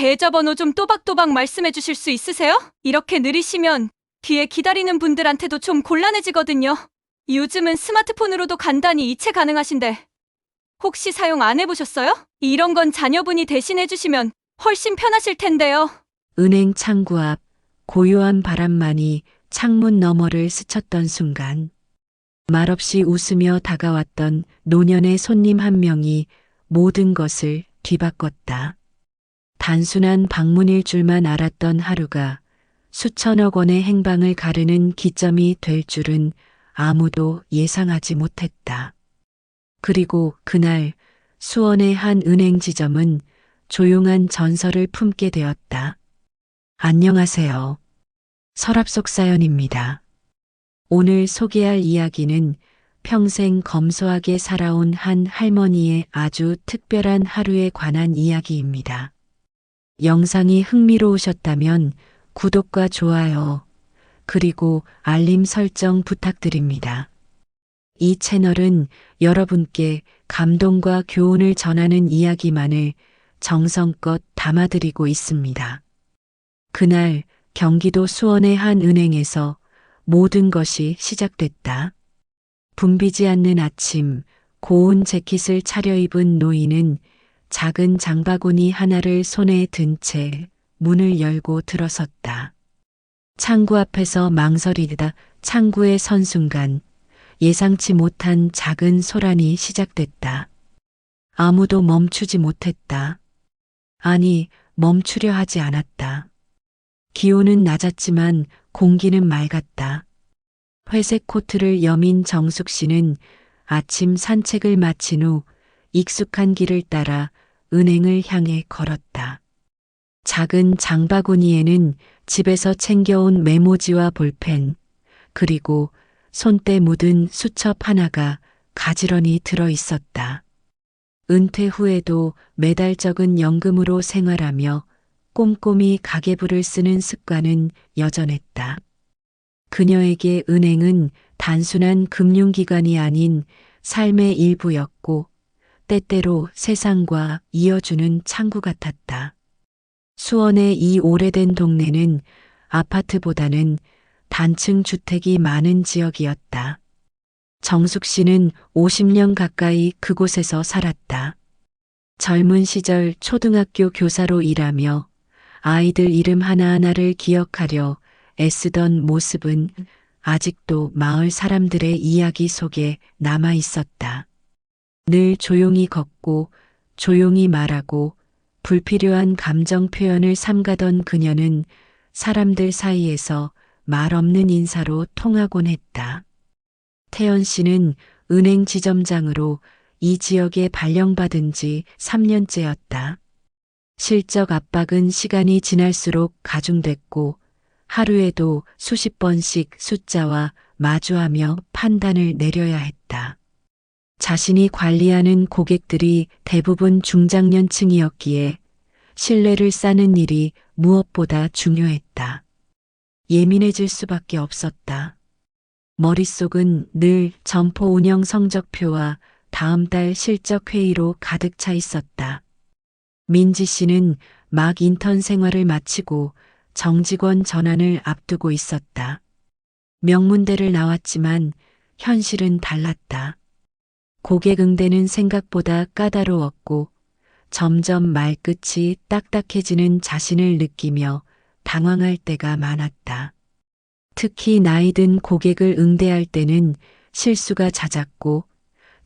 계좌번호 좀 또박또박 말씀해 주실 수 있으세요? 이렇게 느리시면 뒤에 기다리는 분들한테도 좀 곤란해지거든요. 요즘은 스마트폰으로도 간단히 이체 가능하신데 혹시 사용 안 해보셨어요? 이런 건 자녀분이 대신해 주시면 훨씬 편하실 텐데요. 은행 창구 앞 고요한 바람만이 창문 너머를 스쳤던 순간 말없이 웃으며 다가왔던 노년의 손님 한 명이 모든 것을 뒤바꿨다. 단순한 방문일 줄만 알았던 하루가 수천억 원의 행방을 가르는 기점이 될 줄은 아무도 예상하지 못했다. 그리고 그날 수원의 한 은행 지점은 조용한 전설을 품게 되었다. 안녕하세요. 서랍 속 사연입니다. 오늘 소개할 이야기는 평생 검소하게 살아온 한 할머니의 아주 특별한 하루에 관한 이야기입니다. 영상이 흥미로우셨다면 구독과 좋아요, 그리고 알림 설정 부탁드립니다. 이 채널은 여러분께 감동과 교훈을 전하는 이야기만을 정성껏 담아드리고 있습니다. 그날 경기도 수원의 한 은행에서 모든 것이 시작됐다. 붐비지 않는 아침, 고운 재킷을 차려입은 노인은 작은 장바구니 하나를 손에 든 채 문을 열고 들어섰다. 창구 앞에서 망설이다 창구에 선 순간 예상치 못한 작은 소란이 시작됐다. 아무도 멈추지 못했다. 아니, 멈추려 하지 않았다. 기온은 낮았지만 공기는 맑았다. 회색 코트를 여민 정숙 씨는 아침 산책을 마친 후 익숙한 길을 따라 은행을 향해 걸었다. 작은 장바구니에는 집에서 챙겨온 메모지와 볼펜, 그리고 손때 묻은 수첩 하나가 가지런히 들어 있었다. 은퇴 후에도 매달 적은 연금으로 생활하며 꼼꼼히 가계부를 쓰는 습관은 여전했다. 그녀에게 은행은 단순한 금융기관이 아닌 삶의 일부였고 때때로 세상과 이어주는 창구 같았다. 수원의 이 오래된 동네는 아파트보다는 단층 주택이 많은 지역이었다. 정숙 씨는 50년 가까이 그곳에서 살았다. 젊은 시절 초등학교 교사로 일하며 아이들 이름 하나하나를 기억하려 애쓰던 모습은 아직도 마을 사람들의 이야기 속에 남아 있었다. 늘 조용히 걷고 조용히 말하고 불필요한 감정 표현을 삼가던 그녀는 사람들 사이에서 말 없는 인사로 통하곤 했다. 태연 씨는 은행 지점장으로 이 지역에 발령받은 지 3년째였다. 실적 압박은 시간이 지날수록 가중됐고 하루에도 수십 번씩 숫자와 마주하며 판단을 내려야 했다. 자신이 관리하는 고객들이 대부분 중장년층이었기에 신뢰를 쌓는 일이 무엇보다 중요했다. 예민해질 수밖에 없었다. 머릿속은 늘 점포 운영 성적표와 다음 달 실적 회의로 가득 차 있었다. 민지 씨는 막 인턴 생활을 마치고 정직원 전환을 앞두고 있었다. 명문대를 나왔지만 현실은 달랐다. 고객 응대는 생각보다 까다로웠고 점점 말끝이 딱딱해지는 자신을 느끼며 당황할 때가 많았다. 특히 나이 든 고객을 응대할 때는 실수가 잦았고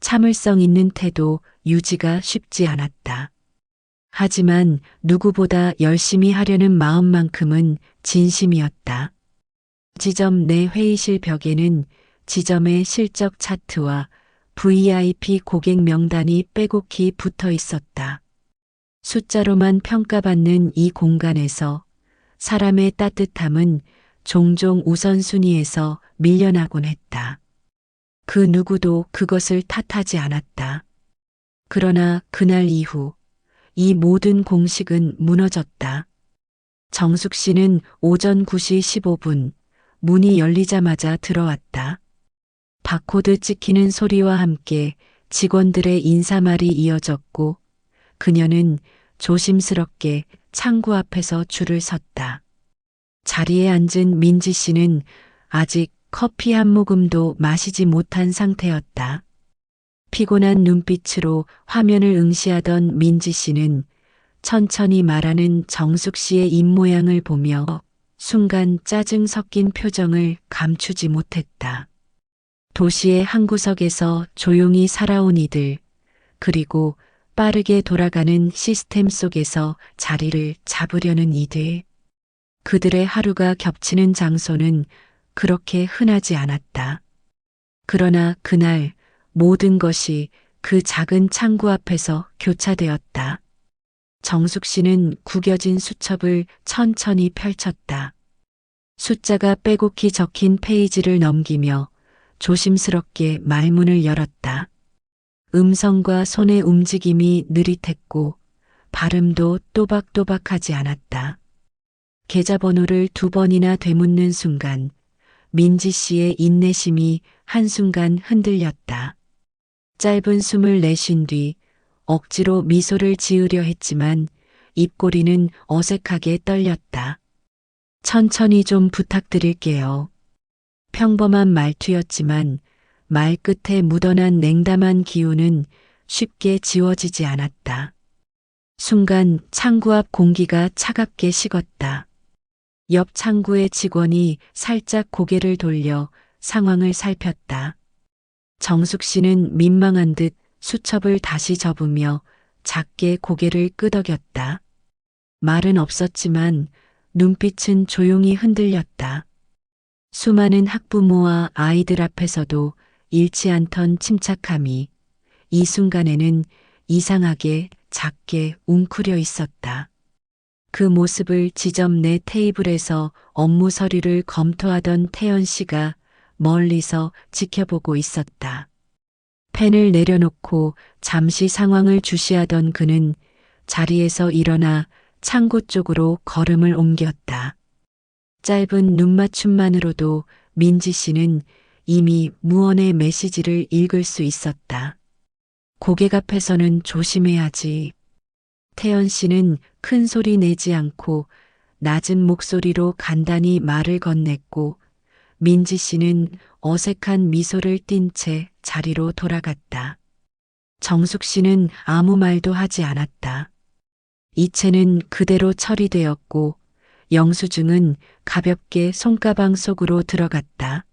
참을성 있는 태도 유지가 쉽지 않았다. 하지만 누구보다 열심히 하려는 마음만큼은 진심이었다. 지점 내 회의실 벽에는 지점의 실적 차트와 VIP 고객 명단이 빼곡히 붙어 있었다. 숫자로만 평가받는 이 공간에서 사람의 따뜻함은 종종 우선순위에서 밀려나곤 했다. 그 누구도 그것을 탓하지 않았다. 그러나 그날 이후 이 모든 공식은 무너졌다. 정숙 씨는 오전 9시 15분 문이 열리자마자 들어왔다. 바코드 찍히는 소리와 함께 직원들의 인사말이 이어졌고 그녀는 조심스럽게 창구 앞에서 줄을 섰다. 자리에 앉은 민지 씨는 아직 커피 한 모금도 마시지 못한 상태였다. 피곤한 눈빛으로 화면을 응시하던 민지 씨는 천천히 말하는 정숙 씨의 입모양을 보며 순간 짜증 섞인 표정을 감추지 못했다. 도시의 한 구석에서 조용히 살아온 이들, 그리고 빠르게 돌아가는 시스템 속에서 자리를 잡으려는 이들. 그들의 하루가 겹치는 장소는 그렇게 흔하지 않았다. 그러나 그날 모든 것이 그 작은 창구 앞에서 교차되었다. 정숙 씨는 구겨진 수첩을 천천히 펼쳤다. 숫자가 빼곡히 적힌 페이지를 넘기며 조심스럽게 말문을 열었다. 음성과 손의 움직임이 느릿했고 발음도 또박또박하지 않았다. 계좌번호를 2번이나 되묻는 순간 민지 씨의 인내심이 한순간 흔들렸다. 짧은 숨을 내쉰 뒤 억지로 미소를 지으려 했지만 입꼬리는 어색하게 떨렸다. 천천히 좀 부탁드릴게요. 평범한 말투였지만 말 끝에 묻어난 냉담한 기운은 쉽게 지워지지 않았다. 순간 창구 앞 공기가 차갑게 식었다. 옆 창구의 직원이 살짝 고개를 돌려 상황을 살폈다. 정숙 씨는 민망한 듯 수첩을 다시 접으며 작게 고개를 끄덕였다. 말은 없었지만 눈빛은 조용히 흔들렸다. 수많은 학부모와 아이들 앞에서도 잃지 않던 침착함이 이 순간에는 이상하게 작게 웅크려 있었다. 그 모습을 지점 내 테이블에서 업무 서류를 검토하던 태연 씨가 멀리서 지켜보고 있었다. 펜을 내려놓고 잠시 상황을 주시하던 그는 자리에서 일어나 창고 쪽으로 걸음을 옮겼다. 짧은 눈맞춤만으로도 민지 씨는 이미 무언의 메시지를 읽을 수 있었다. 고객 앞에서는 조심해야지. 태연 씨는 큰 소리 내지 않고 낮은 목소리로 간단히 말을 건넸고 민지 씨는 어색한 미소를 띤 채 자리로 돌아갔다. 정숙 씨는 아무 말도 하지 않았다. 이체는 그대로 처리되었고 영수증은 가볍게 손가방 속으로 들어갔다.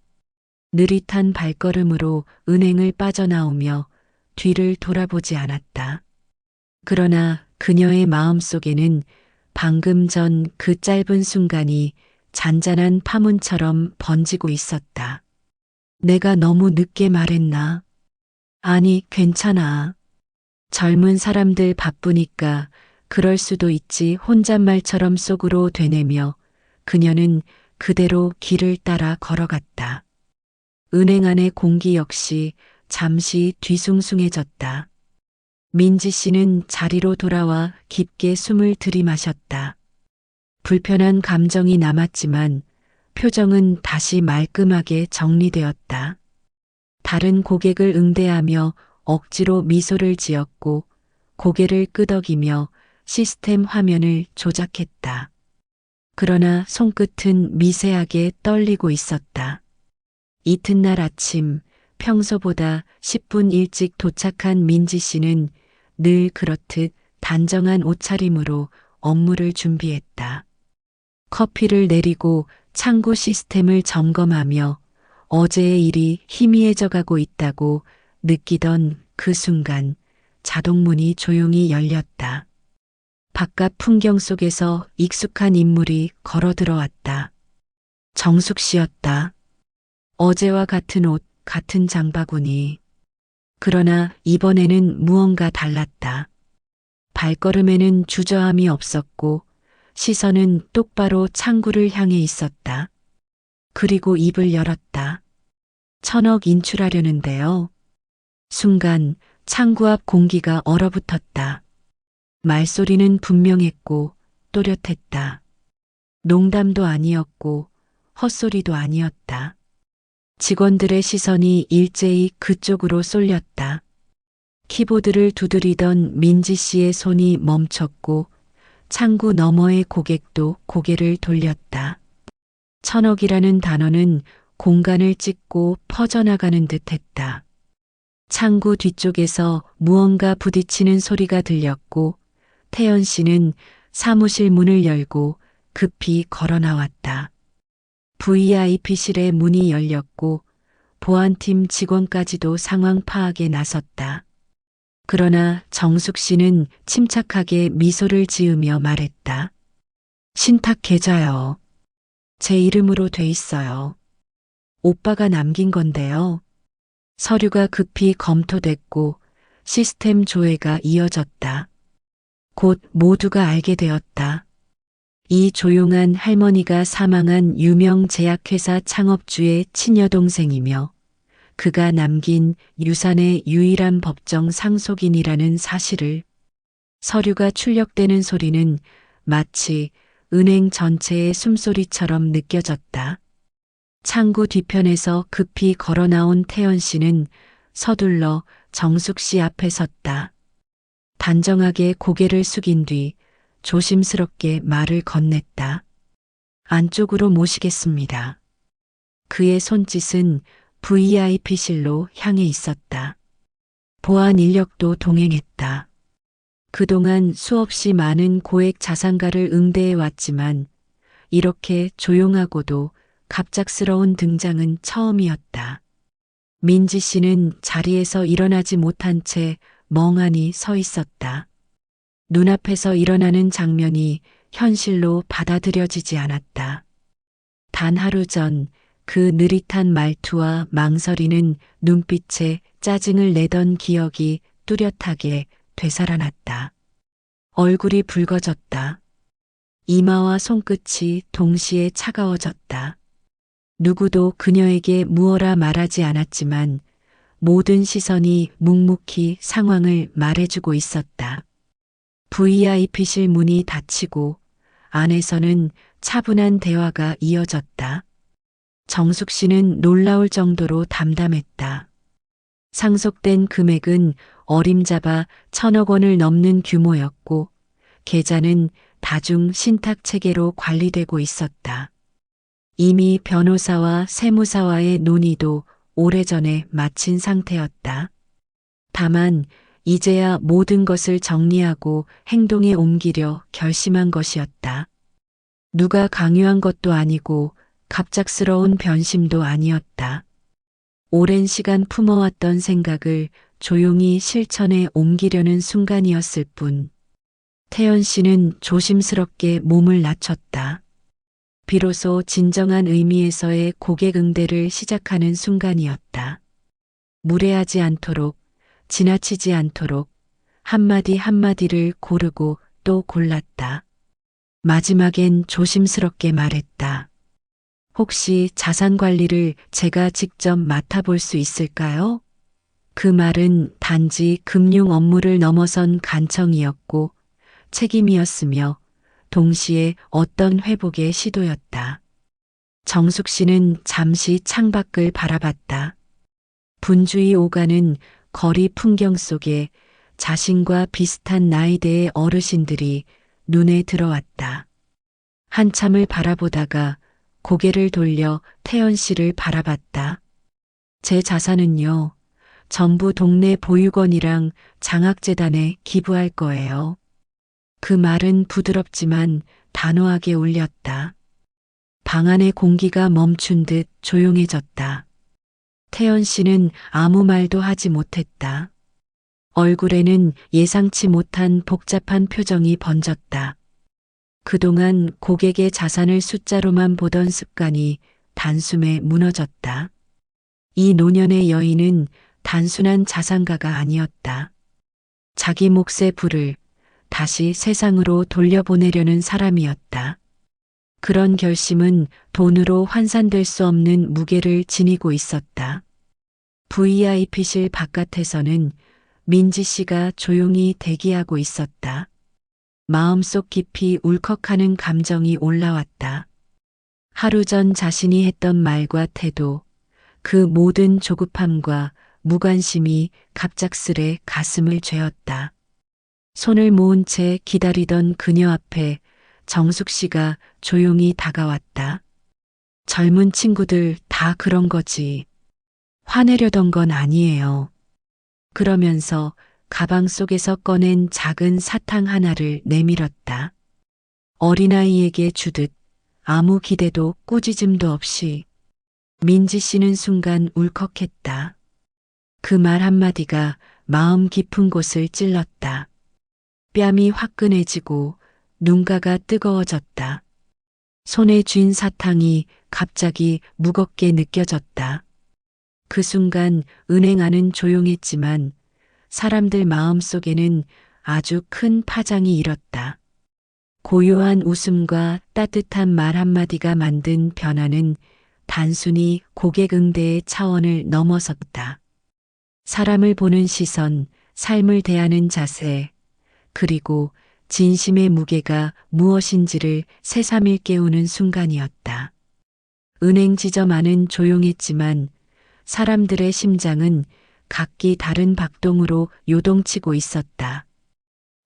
느릿한 발걸음으로 은행을 빠져나오며 뒤를 돌아보지 않았다. 그러나 그녀의 마음속에는 방금 전 그 짧은 순간이 잔잔한 파문처럼 번지고 있었다. 내가 너무 늦게 말했나? 아니, 괜찮아. 젊은 사람들 바쁘니까 그럴 수도 있지 혼잣말처럼 속으로 되뇌며 그녀는 그대로 길을 따라 걸어갔다. 은행 안의 공기 역시 잠시 뒤숭숭해졌다. 민지 씨는 자리로 돌아와 깊게 숨을 들이마셨다. 불편한 감정이 남았지만 표정은 다시 말끔하게 정리되었다. 다른 고객을 응대하며 억지로 미소를 지었고 고개를 끄덕이며 시스템 화면을 조작했다. 그러나 손끝은 미세하게 떨리고 있었다. 이튿날 아침 평소보다 10분 일찍 도착한 민지 씨는 늘 그렇듯 단정한 옷차림으로 업무를 준비했다. 커피를 내리고 창구 시스템을 점검하며 어제의 일이 희미해져 가고 있다고 느끼던 그 순간 자동문이 조용히 열렸다. 바깥 풍경 속에서 익숙한 인물이 걸어 들어왔다. 정숙 씨였다. 어제와 같은 옷, 같은 장바구니. 그러나 이번에는 무언가 달랐다. 발걸음에는 주저함이 없었고 시선은 똑바로 창구를 향해 있었다. 그리고 입을 열었다. 1,000억 인출하려는데요. 순간 창구 앞 공기가 얼어붙었다. 말소리는 분명했고 또렷했다. 농담도 아니었고 헛소리도 아니었다. 직원들의 시선이 일제히 그쪽으로 쏠렸다. 키보드를 두드리던 민지 씨의 손이 멈췄고 창구 너머의 고객도 고개를 돌렸다. 천억이라는 단어는 공간을 찢고 퍼져나가는 듯 했다. 창구 뒤쪽에서 무언가 부딪히는 소리가 들렸고 태연 씨는 사무실 문을 열고 급히 걸어 나왔다. VIP실의 문이 열렸고 보안팀 직원까지도 상황 파악에 나섰다. 그러나 정숙 씨는 침착하게 미소를 지으며 말했다. 신탁 계좌요. 제 이름으로 돼 있어요. 오빠가 남긴 건데요. 서류가 급히 검토됐고 시스템 조회가 이어졌다. 곧 모두가 알게 되었다. 이 조용한 할머니가 사망한 유명 제약회사 창업주의 친여동생이며 그가 남긴 유산의 유일한 법정 상속인이라는 사실을. 서류가 출력되는 소리는 마치 은행 전체의 숨소리처럼 느껴졌다. 창구 뒤편에서 급히 걸어 나온 태연 씨는 서둘러 정숙 씨 앞에 섰다. 단정하게 고개를 숙인 뒤 조심스럽게 말을 건넸다. 안쪽으로 모시겠습니다. 그의 손짓은 VIP실로 향해 있었다. 보안 인력도 동행했다. 그동안 수없이 많은 고액 자산가를 응대해 왔지만 이렇게 조용하고도 갑작스러운 등장은 처음이었다. 민지 씨는 자리에서 일어나지 못한 채 멍하니 서 있었다. 눈앞에서 일어나는 장면이 현실로 받아들여지지 않았다. 단 하루 전 그 느릿한 말투와 망설이는 눈빛에 짜증을 내던 기억이 뚜렷하게 되살아났다. 얼굴이 붉어졌다. 이마와 손끝이 동시에 차가워졌다. 누구도 그녀에게 무어라 말하지 않았지만 모든 시선이 묵묵히 상황을 말해주고 있었다. VIP실 문이 닫히고 안에서는 차분한 대화가 이어졌다. 정숙 씨는 놀라울 정도로 담담했다. 상속된 금액은 어림잡아 1,000억 원을 넘는 규모였고 계좌는 다중 신탁 체계로 관리되고 있었다. 이미 변호사와 세무사와의 논의도 오래전에 마친 상태였다. 다만 이제야 모든 것을 정리하고 행동에 옮기려 결심한 것이었다. 누가 강요한 것도 아니고 갑작스러운 변심도 아니었다. 오랜 시간 품어왔던 생각을 조용히 실천에 옮기려는 순간이었을 뿐. 태연 씨는 조심스럽게 몸을 낮췄다. 비로소 진정한 의미에서의 고객 응대를 시작하는 순간이었다. 무례하지 않도록, 지나치지 않도록 한마디 한마디를 고르고 또 골랐다. 마지막엔 조심스럽게 말했다. 혹시 자산 관리를 제가 직접 맡아볼 수 있을까요? 그 말은 단지 금융 업무를 넘어선 간청이었고 책임이었으며 동시에 어떤 회복의 시도였다. 정숙 씨는 잠시 창밖을 바라봤다. 분주히 오가는 거리 풍경 속에 자신과 비슷한 나이대의 어르신들이 눈에 들어왔다. 한참을 바라보다가 고개를 돌려 태연 씨를 바라봤다. 제 자산은요, 전부 동네 보육원이랑 장학재단에 기부할 거예요. 그 말은 부드럽지만 단호하게 울렸다. 방 안의 공기가 멈춘 듯 조용해졌다. 태연 씨는 아무 말도 하지 못했다. 얼굴에는 예상치 못한 복잡한 표정이 번졌다. 그동안 고객의 자산을 숫자로만 보던 습관이 단숨에 무너졌다. 이 노년의 여인은 단순한 자산가가 아니었다. 자기 몫의 부를 다시 세상으로 돌려보내려는 사람이었다. 그런 결심은 돈으로 환산될 수 없는 무게를 지니고 있었다. VIP실 바깥에서는 민지 씨가 조용히 대기하고 있었다. 마음속 깊이 울컥하는 감정이 올라왔다. 하루 전 자신이 했던 말과 태도, 그 모든 조급함과 무관심이 갑작스레 가슴을 죄었다. 손을 모은 채 기다리던 그녀 앞에 정숙 씨가 조용히 다가왔다. 젊은 친구들 다 그런 거지. 화내려던 건 아니에요. 그러면서 가방 속에서 꺼낸 작은 사탕 하나를 내밀었다. 어린아이에게 주듯 아무 기대도 꾸짖음도 없이. 민지 씨는 순간 울컥했다. 그 말 한마디가 마음 깊은 곳을 찔렀다. 뺨이 화끈해지고 눈가가 뜨거워졌다. 손에 쥔 사탕이 갑자기 무겁게 느껴졌다. 그 순간 은행 안은 조용했지만 사람들 마음 속에는 아주 큰 파장이 일었다. 고요한 웃음과 따뜻한 말 한마디가 만든 변화는 단순히 고객 응대의 차원을 넘어섰다. 사람을 보는 시선, 삶을 대하는 자세, 그리고 진심의 무게가 무엇인지를 새삼일 깨우는 순간이었다. 은행 지점 안은 조용했지만 사람들의 심장은 각기 다른 박동으로 요동치고 있었다.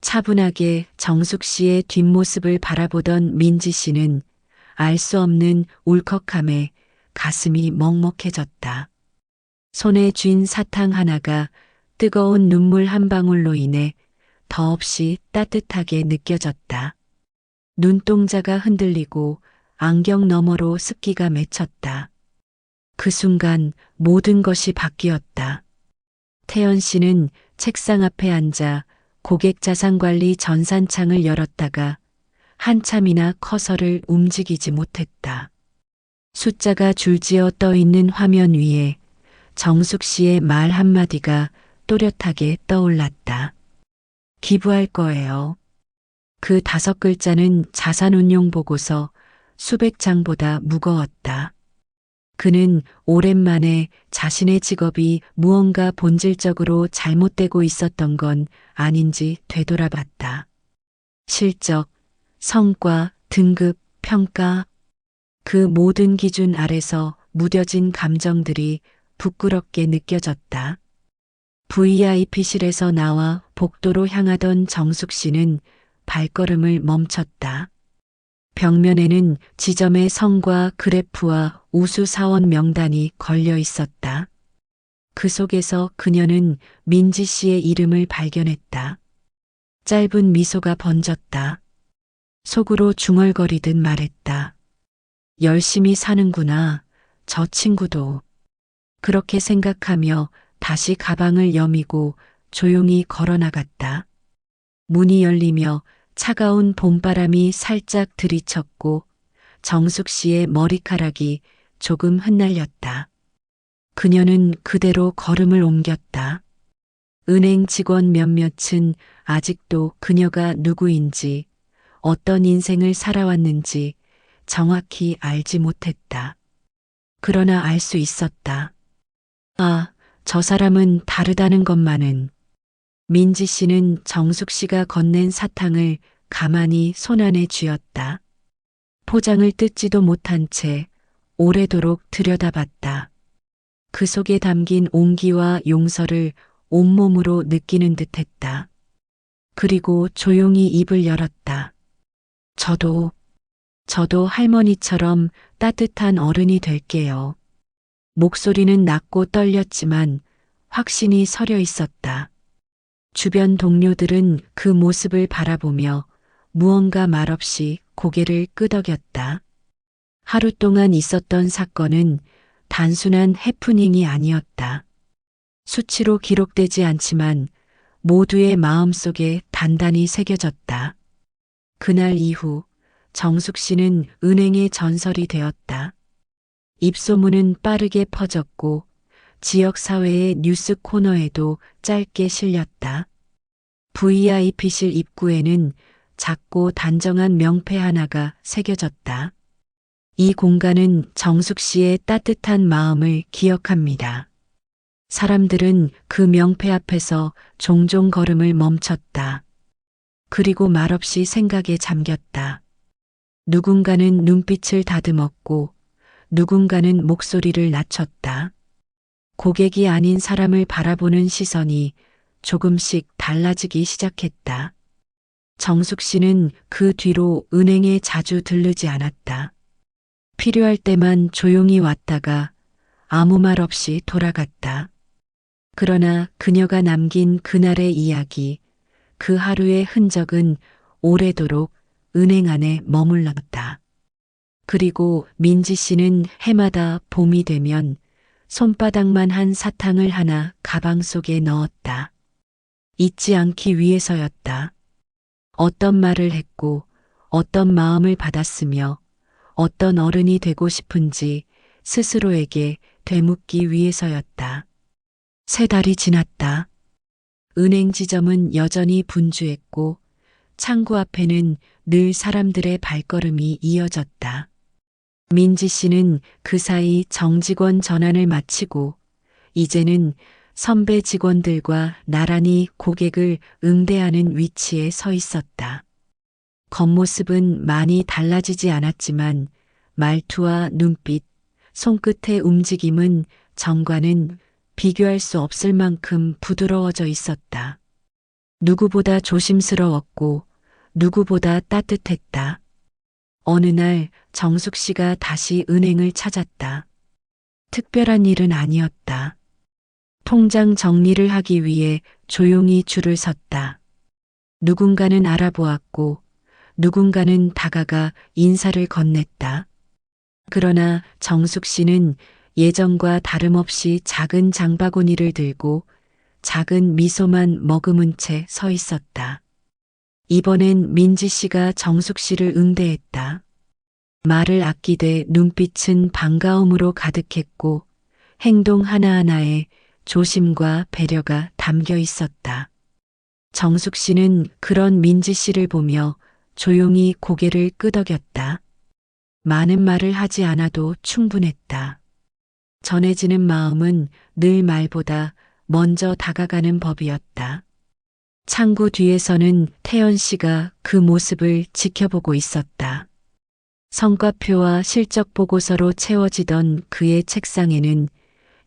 차분하게 정숙 씨의 뒷모습을 바라보던 민지 씨는 알 수 없는 울컥함에 가슴이 먹먹해졌다. 손에 쥔 사탕 하나가 뜨거운 눈물 한 방울로 인해 더없이 따뜻하게 느껴졌다. 눈동자가 흔들리고 안경 너머로 습기가 맺혔다. 그 순간 모든 것이 바뀌었다. 태연 씨는 책상 앞에 앉아 고객 자산관리 전산창을 열었다가 한참이나 커서를 움직이지 못했다. 숫자가 줄지어 떠 있는 화면 위에 정숙 씨의 말 한마디가 또렷하게 떠올랐다. 기부할 거예요. 그 5글자는 자산운용 보고서 수백 장보다 무거웠다. 그는 오랜만에 자신의 직업이 무언가 본질적으로 잘못되고 있었던 건 아닌지 되돌아봤다. 실적, 성과, 등급, 평가, 그 모든 기준 아래서 무뎌진 감정들이 부끄럽게 느껴졌다. VIP실에서 나와 복도로 향하던 정숙 씨는 발걸음을 멈췄다. 벽면에는 지점의 성과 그래프와 우수 사원 명단이 걸려 있었다. 그 속에서 그녀는 민지 씨의 이름을 발견했다. 짧은 미소가 번졌다. 속으로 중얼거리듯 말했다. 열심히 사는구나, 저 친구도. 그렇게 생각하며 다시 가방을 여미고 조용히 걸어나갔다. 문이 열리며 차가운 봄바람이 살짝 들이쳤고 정숙 씨의 머리카락이 조금 흩날렸다. 그녀는 그대로 걸음을 옮겼다. 은행 직원 몇몇은 아직도 그녀가 누구인지, 어떤 인생을 살아왔는지 정확히 알지 못했다. 그러나 알 수 있었다. 아, 저 사람은 다르다는 것만은. 민지 씨는 정숙 씨가 건넨 사탕을 가만히 손안에 쥐었다. 포장을 뜯지도 못한 채 오래도록 들여다봤다. 그 속에 담긴 온기와 용서를 온몸으로 느끼는 듯했다. 그리고 조용히 입을 열었다. 저도 할머니처럼 따뜻한 어른이 될게요. 목소리는 낮고 떨렸지만 확신이 서려 있었다. 주변 동료들은 그 모습을 바라보며 무언가 말없이 고개를 끄덕였다. 하루 동안 있었던 사건은 단순한 해프닝이 아니었다. 수치로 기록되지 않지만 모두의 마음속에 단단히 새겨졌다. 그날 이후 정숙 씨는 은행의 전설이 되었다. 입소문은 빠르게 퍼졌고 지역사회의 뉴스 코너에도 짧게 실렸다. VIP실 입구에는 작고 단정한 명패 하나가 새겨졌다. 이 공간은 정숙 씨의 따뜻한 마음을 기억합니다. 사람들은 그 명패 앞에서 종종 걸음을 멈췄다. 그리고 말없이 생각에 잠겼다. 누군가는 눈빛을 다듬었고 누군가는 목소리를 낮췄다. 고객이 아닌 사람을 바라보는 시선이 조금씩 달라지기 시작했다. 정숙 씨는 그 뒤로 은행에 자주 들르지 않았다. 필요할 때만 조용히 왔다가 아무 말 없이 돌아갔다. 그러나 그녀가 남긴 그날의 이야기, 그 하루의 흔적은 오래도록 은행 안에 머물렀다. 그리고 민지 씨는 해마다 봄이 되면 손바닥만 한 사탕을 하나 가방 속에 넣었다. 잊지 않기 위해서였다. 어떤 말을 했고 어떤 마음을 받았으며 어떤 어른이 되고 싶은지 스스로에게 되묻기 위해서였다. 3달이 지났다. 은행 지점은 여전히 분주했고 창구 앞에는 늘 사람들의 발걸음이 이어졌다. 민지 씨는 그 사이 정직원 전환을 마치고 이제는 선배 직원들과 나란히 고객을 응대하는 위치에 서 있었다. 겉모습은 많이 달라지지 않았지만 말투와 눈빛, 손끝의 움직임은 전과는 비교할 수 없을 만큼 부드러워져 있었다. 누구보다 조심스러웠고 누구보다 따뜻했다. 어느 날 정숙 씨가 다시 은행을 찾았다. 특별한 일은 아니었다. 통장 정리를 하기 위해 조용히 줄을 섰다. 누군가는 알아보았고 누군가는 다가가 인사를 건넸다. 그러나 정숙 씨는 예전과 다름없이 작은 장바구니를 들고 작은 미소만 머금은 채 서 있었다. 이번엔 민지 씨가 정숙 씨를 응대했다. 말을 아끼되 눈빛은 반가움으로 가득했고 행동 하나하나에 조심과 배려가 담겨 있었다. 정숙 씨는 그런 민지 씨를 보며 조용히 고개를 끄덕였다. 많은 말을 하지 않아도 충분했다. 전해지는 마음은 늘 말보다 먼저 다가가는 법이었다. 창구 뒤에서는 태연 씨가 그 모습을 지켜보고 있었다. 성과표와 실적 보고서로 채워지던 그의 책상에는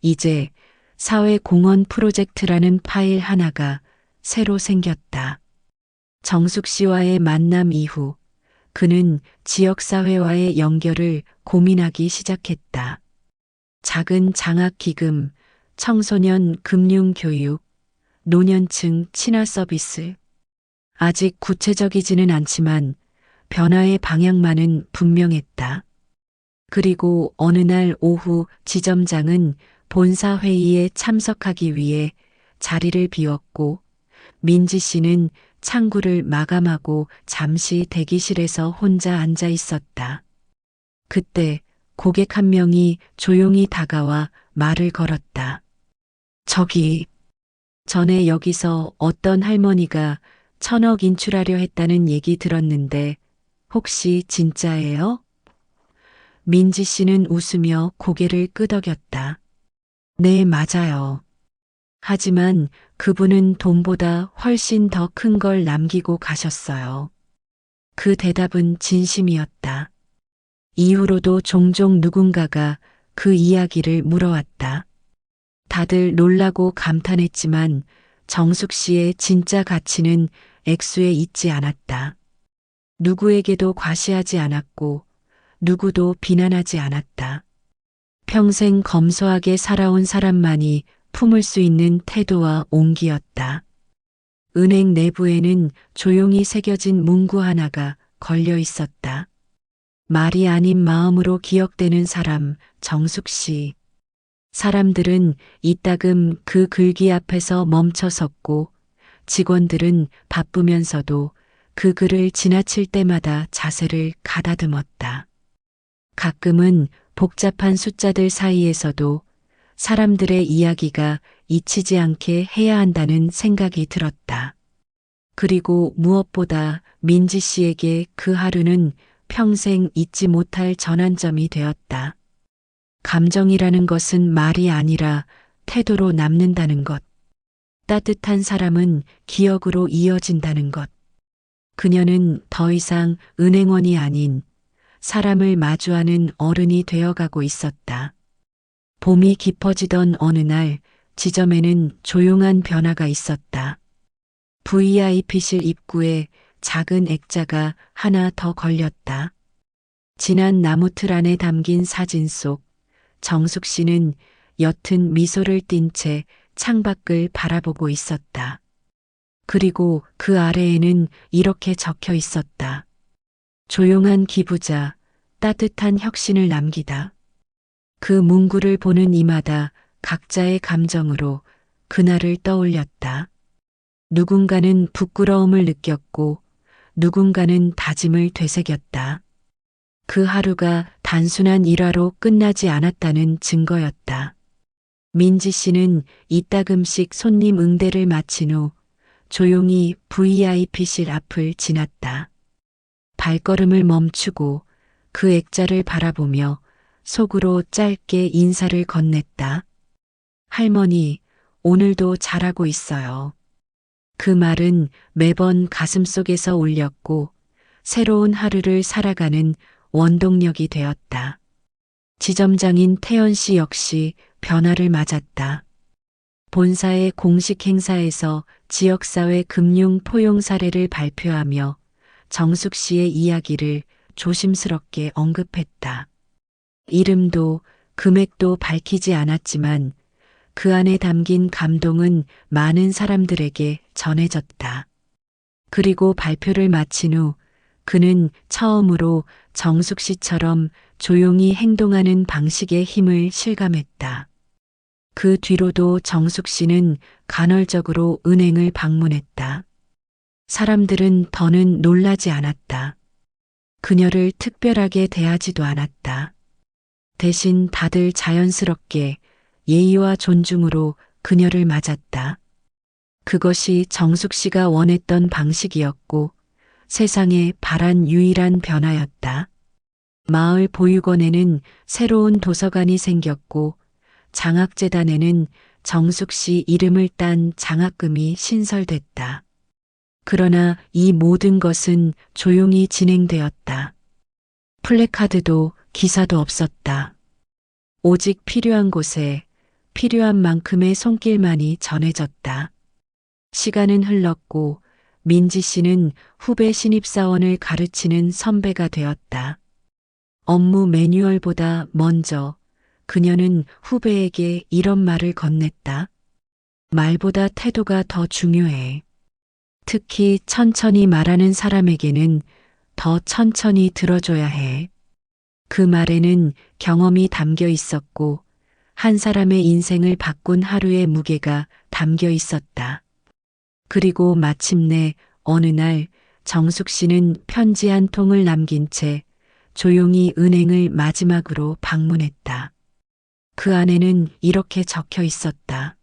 이제 사회공헌 프로젝트라는 파일 하나가 새로 생겼다. 정숙 씨와의 만남 이후 그는 지역사회와의 연결을 고민하기 시작했다. 작은 장학기금, 청소년 금융교육, 노년층 친화 서비스. 아직 구체적이지는 않지만 변화의 방향만은 분명했다. 그리고 어느 날 오후 지점장은 본사 회의에 참석하기 위해 자리를 비웠고 민지 씨는 창구를 마감하고 잠시 대기실에서 혼자 앉아 있었다. 그때 고객 한 명이 조용히 다가와 말을 걸었다. 저기, 전에 여기서 어떤 할머니가 1,000억 인출하려 했다는 얘기 들었는데 혹시 진짜예요? 민지 씨는 웃으며 고개를 끄덕였다. 네, 맞아요. 하지만 그분은 돈보다 훨씬 더 큰 걸 남기고 가셨어요. 그 대답은 진심이었다. 이후로도 종종 누군가가 그 이야기를 물어왔다. 다들 놀라고 감탄했지만 정숙 씨의 진짜 가치는 액수에 있지 않았다. 누구에게도 과시하지 않았고 누구도 비난하지 않았다. 평생 검소하게 살아온 사람만이 품을 수 있는 태도와 온기였다. 은행 내부에는 조용히 새겨진 문구 하나가 걸려 있었다. 말이 아닌 마음으로 기억되는 사람, 정숙 씨. 사람들은 이따금 그 글귀 앞에서 멈춰 섰고 직원들은 바쁘면서도 그 글을 지나칠 때마다 자세를 가다듬었다. 가끔은 복잡한 숫자들 사이에서도 사람들의 이야기가 잊히지 않게 해야 한다는 생각이 들었다. 그리고 무엇보다 민지 씨에게 그 하루는 평생 잊지 못할 전환점이 되었다. 감정이라는 것은 말이 아니라 태도로 남는다는 것. 따뜻한 사람은 기억으로 이어진다는 것. 그녀는 더 이상 은행원이 아닌 사람을 마주하는 어른이 되어가고 있었다. 봄이 깊어지던 어느 날 지점에는 조용한 변화가 있었다. VIP실 입구에 작은 액자가 하나 더 걸렸다. 진한 나무틀 안에 담긴 사진 속 정숙 씨는 옅은 미소를 띤 채 창밖을 바라보고 있었다. 그리고 그 아래에는 이렇게 적혀 있었다. 조용한 기부자, 따뜻한 혁신을 남기다. 그 문구를 보는 이마다 각자의 감정으로 그날을 떠올렸다. 누군가는 부끄러움을 느꼈고 누군가는 다짐을 되새겼다. 그 하루가 단순한 일화로 끝나지 않았다는 증거였다. 민지 씨는 이따금씩 손님 응대를 마친 후 조용히 VIP실 앞을 지났다. 발걸음을 멈추고 그 액자를 바라보며 속으로 짧게 인사를 건넸다. 할머니, 오늘도 잘하고 있어요. 그 말은 매번 가슴속에서 울렸고 새로운 하루를 살아가는 원동력이 되었다. 지점장인 태연 씨 역시 변화를 맞았다. 본사의 공식 행사에서 지역사회 금융 포용 사례를 발표하며 정숙 씨의 이야기를 조심스럽게 언급했다. 이름도 금액도 밝히지 않았지만 그 안에 담긴 감동은 많은 사람들에게 전해졌다. 그리고 발표를 마친 후 그는 처음으로 정숙 씨처럼 조용히 행동하는 방식의 힘을 실감했다. 그 뒤로도 정숙 씨는 간헐적으로 은행을 방문했다. 사람들은 더는 놀라지 않았다. 그녀를 특별하게 대하지도 않았다. 대신 다들 자연스럽게 예의와 존중으로 그녀를 맞았다. 그것이 정숙 씨가 원했던 방식이었고 세상에 바란 유일한 변화였다. 마을 보육원에는 새로운 도서관이 생겼고 장학재단에는 정숙 씨 이름을 딴 장학금이 신설됐다. 그러나 이 모든 것은 조용히 진행되었다. 플래카드도 기사도 없었다. 오직 필요한 곳에 필요한 만큼의 손길만이 전해졌다. 시간은 흘렀고 민지 씨는 후배 신입사원을 가르치는 선배가 되었다. 업무 매뉴얼보다 먼저 그녀는 후배에게 이런 말을 건넸다. 말보다 태도가 더 중요해. 특히 천천히 말하는 사람에게는 더 천천히 들어줘야 해. 그 말에는 경험이 담겨 있었고 한 사람의 인생을 바꾼 하루의 무게가 담겨 있었다. 그리고 마침내 어느 날 정숙 씨는 편지 한 통을 남긴 채 조용히 은행을 마지막으로 방문했다. 그 안에는 이렇게 적혀 있었다.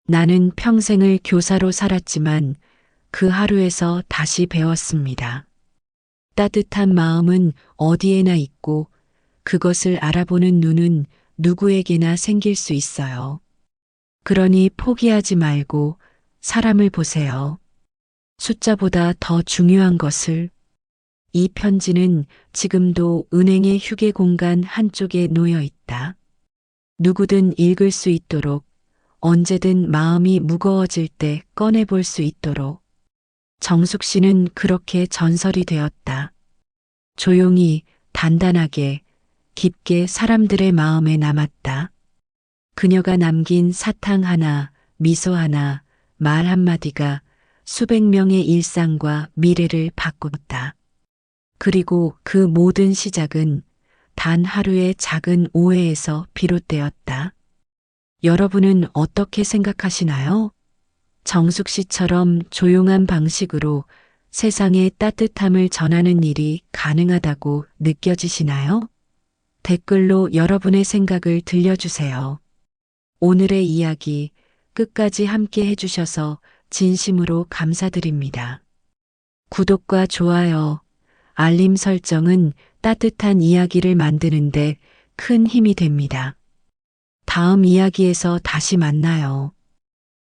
나는 평생을 교사로 살았지만 그 하루에서 다시 배웠습니다. 따뜻한 마음은 어디에나 있고 그것을 알아보는 눈은 누구에게나 생길 수 있어요. 그러니 포기하지 말고 사람을 보세요. 숫자보다 더 중요한 것을. 이 편지는 지금도 은행의 휴게 공간 한쪽에 놓여 있다. 누구든 읽을 수 있도록, 언제든 마음이 무거워질 때 꺼내볼 수 있도록. 정숙 씨는 그렇게 전설이 되었다. 조용히, 단단하게, 깊게 사람들의 마음에 남았다. 그녀가 남긴 사탕 하나, 미소 하나, 말 한마디가 수백 명의 일상과 미래를 바꿨다. 그리고 그 모든 시작은 단 하루의 작은 오해에서 비롯되었다. 여러분은 어떻게 생각하시나요? 정숙 씨처럼 조용한 방식으로 세상에 따뜻함을 전하는 일이 가능하다고 느껴지시나요? 댓글로 여러분의 생각을 들려주세요. 오늘의 이야기 끝까지 함께 해주셔서 진심으로 감사드립니다. 구독과 좋아요, 알림 설정은 따뜻한 이야기를 만드는데 큰 힘이 됩니다. 다음 이야기에서 다시 만나요.